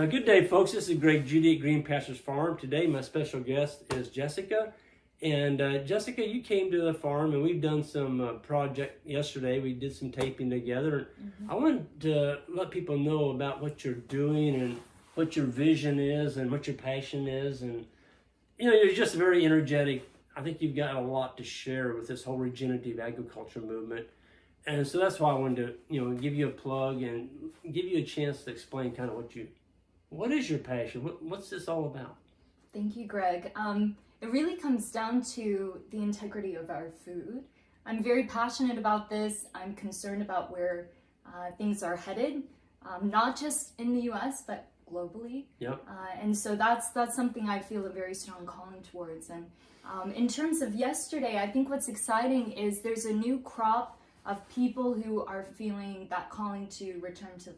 Good day, folks. This is Greg Judy at Green Pastures Farm. Today, my special guest is Jessica. And Jessica, you came to the farm, and we've done some project yesterday. We did some taping together. I wanted to let people know about what you're doing and what your vision is and what your passion is. And, you know, you're just very energetic. I think you've got a lot to share with this whole regenerative agriculture movement. And so that's why I wanted to, give you a plug and give you a chance to explain kind of what is your passion? What's this all about? Thank you, Greg. It really comes down to the integrity of our food. I'm very passionate about this. I'm concerned about where things are headed, not just in the U.S., but globally. Yep. And so that's something I feel a very strong calling towards. And in terms of yesterday, I think what's exciting is there's a new crop of people who are feeling that calling to return to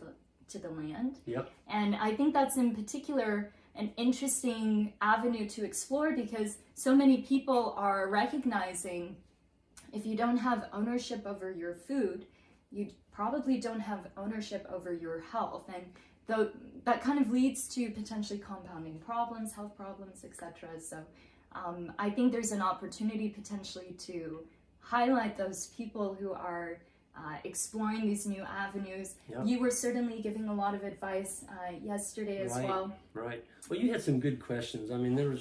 the land. Yep. And I think that's in particular an interesting avenue to explore, because so many people are recognizing if you don't have ownership over your food, you probably don't have ownership over your health. And that kind of leads to potentially compounding problems, health problems, etc. So I think there's an opportunity potentially to highlight those people who are exploring these new avenues. Yep. You were certainly giving a lot of advice yesterday as well. Right. Well, you had some good questions. I mean,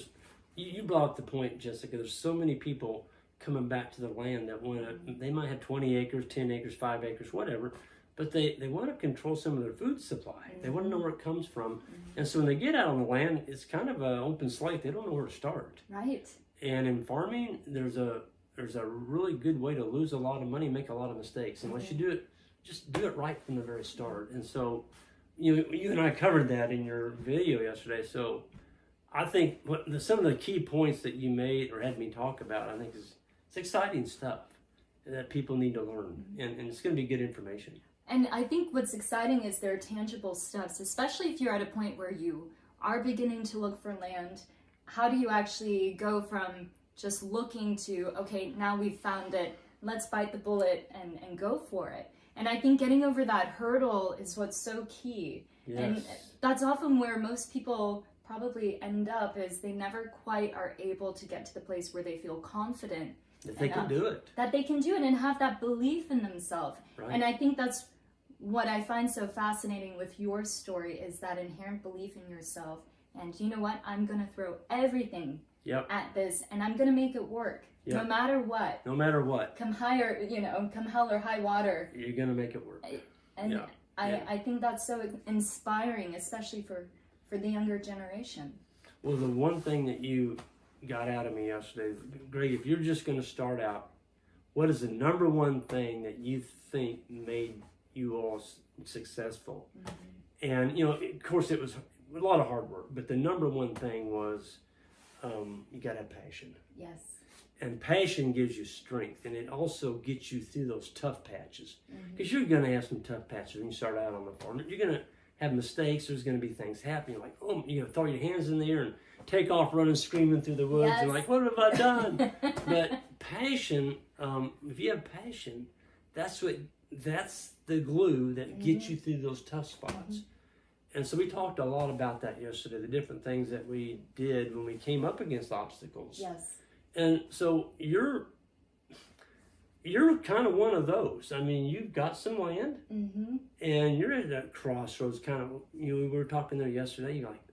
you brought up the point, Jessica. There's so many people coming back to the land that they might have 20 acres, 10 acres, 5 acres, whatever, but they want to control some of their food supply. They want to know where it comes from. And so when they get out on the land, it's kind of an open slate. They don't know where to start. Right. And in farming, there's a really good way to lose a lot of money, make a lot of mistakes. Unless you do it, just do it right from the very start. And so, you and I covered that in your video yesterday. So I think some of the key points that you made or had me talk about, I think it's exciting stuff that people need to learn. And it's going to be good information. And I think what's exciting is there are tangible steps, especially if you're at a point where you are beginning to look for land. How do you actually go from just looking to, okay, now we've found it, let's bite the bullet and go for it. And I think getting over that hurdle is what's so key. Yes. And that's often where most people probably end up, is they never quite are able to get to the place where they feel confident That they can do it. That they can do it and have that belief in themselves. Right. And I think that's what I find so fascinating with your story, is that inherent belief in yourself. And you know what? I'm going to throw everything at this, and I'm going to make it work. No matter what. No matter what. Come hell or high water. You're going to make it work. And I think that's so inspiring, especially for the younger generation. Well, the one thing that you got out of me yesterday, Greg, if you're just going to start out, what is the number one thing that you think made you all successful? And, of course, it was a lot of hard work, but the number one thing was you got to have passion. Yes. And passion gives you strength, and it also gets you through those tough patches. Because you're going to have some tough patches when you start out on the farm. You're going to have mistakes. There's going to be things happening. Like, you're going to throw your hands in the air and take off running, screaming through the woods. And like, what have I done? But passion, if you have passion, that's the glue that gets you through those tough spots. And so we talked a lot about that yesterday, the different things that we did when we came up against obstacles. Yes. And so you're kind of one of those. I mean, you've got some land, and you're at a crossroads kind of, we were talking there yesterday, you're like,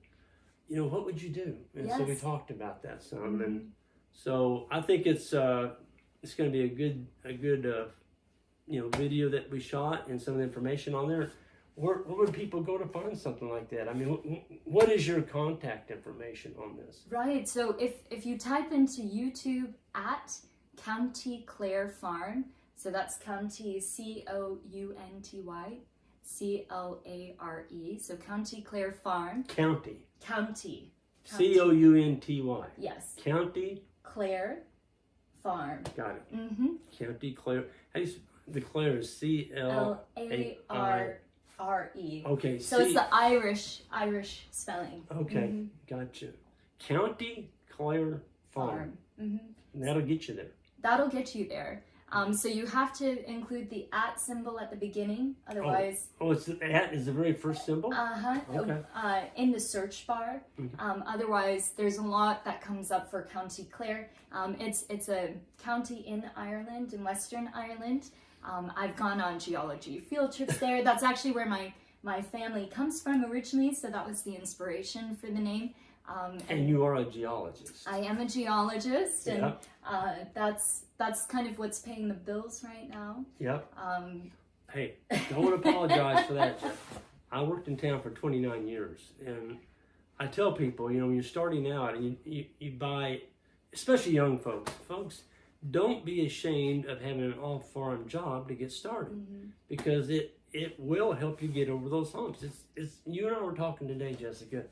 what would you do? And so we talked about that some. And so I think it's going to be a good video that we shot, and some of the information on there. Where would people go to find something like that? I mean, what is your contact information on this? Right. So if you type into YouTube at County Clare Farm, so that's County COUNTY CLARE, so County Clare Farm. County. COUNTY. COUNTY. Yes. County Clare Farm. Got it. County Clare. The Clare is CLARE. Okay. So it's the Irish spelling. Okay, gotcha. County Clare Farm. And that'll get you there. That'll get you there. So you have to include the @ symbol at the beginning, otherwise... It's the @ is the very first symbol? Okay. In the search bar. Otherwise, there's a lot that comes up for County Clare. It's a county in Ireland, in Western Ireland. I've gone on geology field trips there. That's actually where my family comes from originally, so that was the inspiration for the name. And you are a geologist. I am a geologist, and that's kind of what's paying the bills right now. Yep. Hey, don't apologize for that, Jeff. I worked in town for 29 years, and I tell people, you know, when you're starting out, you buy, especially young folks, don't be ashamed of having an off-farm job to get started, because it will help you get over those humps. It's you and I were talking today, Jessica.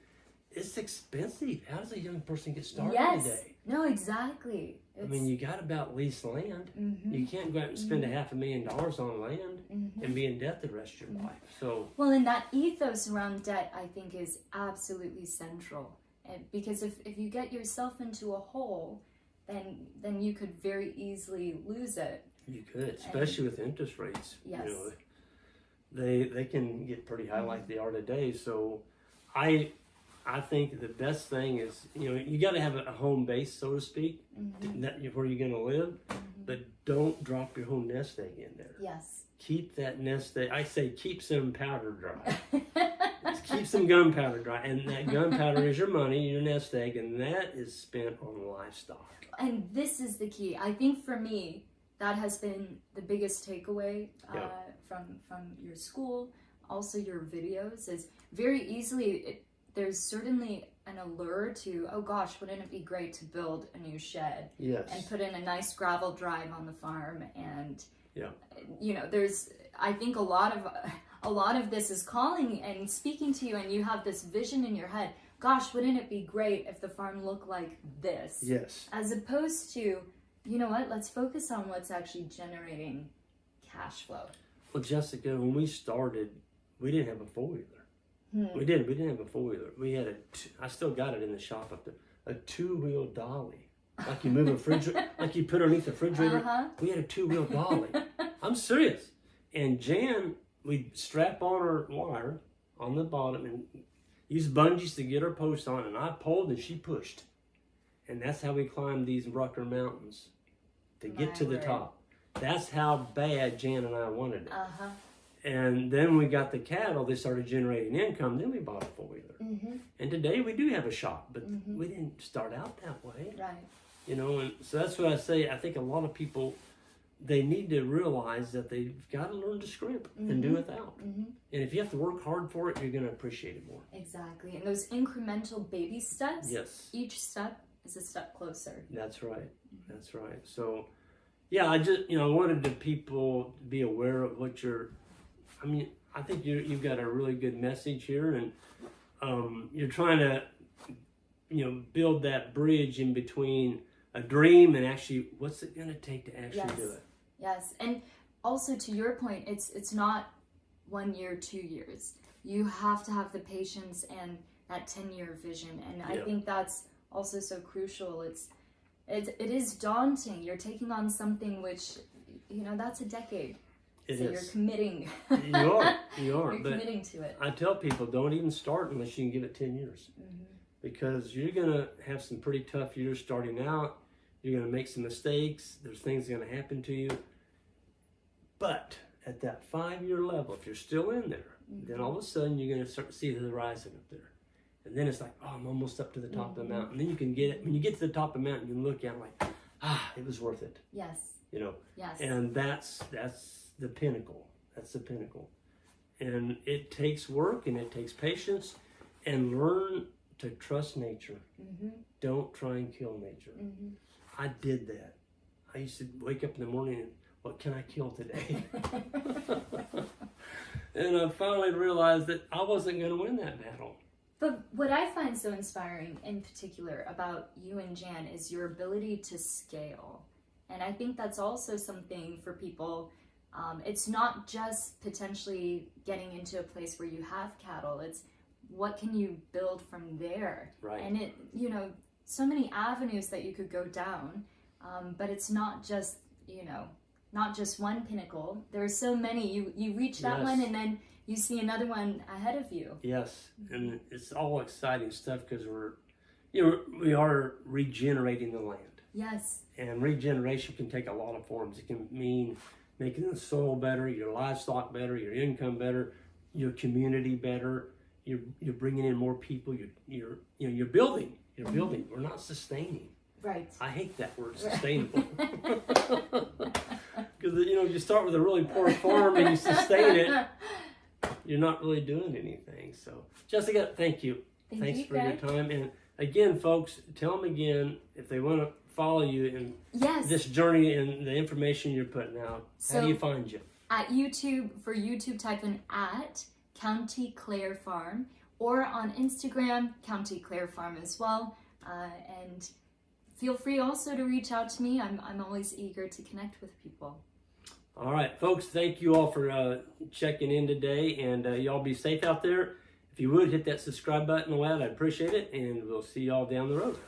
It's expensive. How does a young person get started today? No, exactly. I mean, you got to about lease land. You can't go out and spend $500,000 on land and be in debt the rest of your life. So, well, and that ethos around debt, I think, is absolutely central. Because if you get yourself into a hole, then you could very easily lose it. You could, especially with interest rates. Yes. You know, they can get pretty high like they are today. So, I think the best thing is, you know, you got to have a home base, so to speak, where you're going to live, but don't drop your home nest egg in there. Yes. Keep that nest egg. I say keep some powder dry. Keep some gunpowder dry, and that gunpowder is your money, your nest egg, and that is spent on livestock. And this is the key. I think for me, that has been the biggest takeaway from your school, also your videos, is very easily. There's certainly an allure to, oh gosh, wouldn't it be great to build a new shed? Yes. And put in a nice gravel drive on the farm, and you know, I think a lot of this is calling and speaking to you, and you have this vision in your head. Gosh, wouldn't it be great if the farm looked like this? Yes. As opposed to, you know what, let's focus on what's actually generating cash flow. Well, Jessica, when we started, we didn't have a four-wheeler. We didn't have a four-wheeler. We had I still got it in the shop up there, a two-wheel dolly. Like you move a refrigerator, like you put underneath the refrigerator. We had a two-wheel dolly. I'm serious. And Jan, we'd strap on her wire on the bottom and use bungees to get her post on, and I pulled and she pushed. And that's how we climbed these Rucker Mountains to get to the top. That's how bad Jan and I wanted it. And then we got the cattle, they started generating income, then we bought a four-wheeler. And today we do have a shop, but we didn't start out that way. Right. You know, and so that's what I say. I think a lot of people, they need to realize that they've got to learn to scrimp and do without. And if you have to work hard for it, you're going to appreciate it more. Exactly. And those incremental baby steps, each step is a step closer. That's right. That's right. So, yeah, I just, you know, I wanted the people to be aware of what I mean, I think you've got a really good message here, and you're trying to, you know, build that bridge in between a dream and actually what's it going to take to actually do it. Yes, and also to your point, it's not 1 year, 2 years. You have to have the patience and that 10-year vision, and I think that's also so crucial. It is daunting. You're taking on something which, you know, that's a decade. You're committing. You are. You're committing to it. I tell people, don't even start unless you can give it 10 years. Because you're going to have some pretty tough years starting out. You're going to make some mistakes. There's things going to happen to you. But at that 5-year level, if you're still in there, then all of a sudden you're going to start to see the horizon up there. And then it's like, oh, I'm almost up to the top of the mountain. And then you can get it. When you get to the top of the mountain, you can look at it like, it was worth it. Yes. You know? Yes. And that's the pinnacle. That's the pinnacle. And it takes work and it takes patience, and learn to trust nature. Don't try and kill nature. I did that. I used to wake up in the morning and, what can I kill today? And I finally realized that I wasn't going to win that battle. But what I find so inspiring in particular about you and Jan is your ability to scale. And I think that's also something for people. It's not just potentially getting into a place where you have cattle. It's what can you build from there? Right. And it, you know, so many avenues that you could go down. But it's not just, you know, not just one pinnacle. There are so many. You reach that Yes. one and then you see another one ahead of you. Yes, and it's all exciting stuff because we are regenerating the land. Yes. And regeneration can take a lot of forms. It can mean making the soil better, your livestock better, your income better, your community better. You're bringing in more people. You're building. You're building. We're not sustaining. Right. I hate that word, sustainable. Because you start with a really poor farm and you sustain it, you're not really doing anything. So, Jessica, thank you. Thanks you, for Greg. your time. And again, folks, tell them again if they want to follow you in Yes. this journey and the information you're putting out. How do you find you? At YouTube, for YouTube, type in at County Clare Farm, or on Instagram, County Clare Farm as well. And feel free also to reach out to me. I'm always eager to connect with people. All right, folks, thank you all for checking in today, and y'all be safe out there. If you would, hit that subscribe button, I'd appreciate it, and we'll see y'all down the road.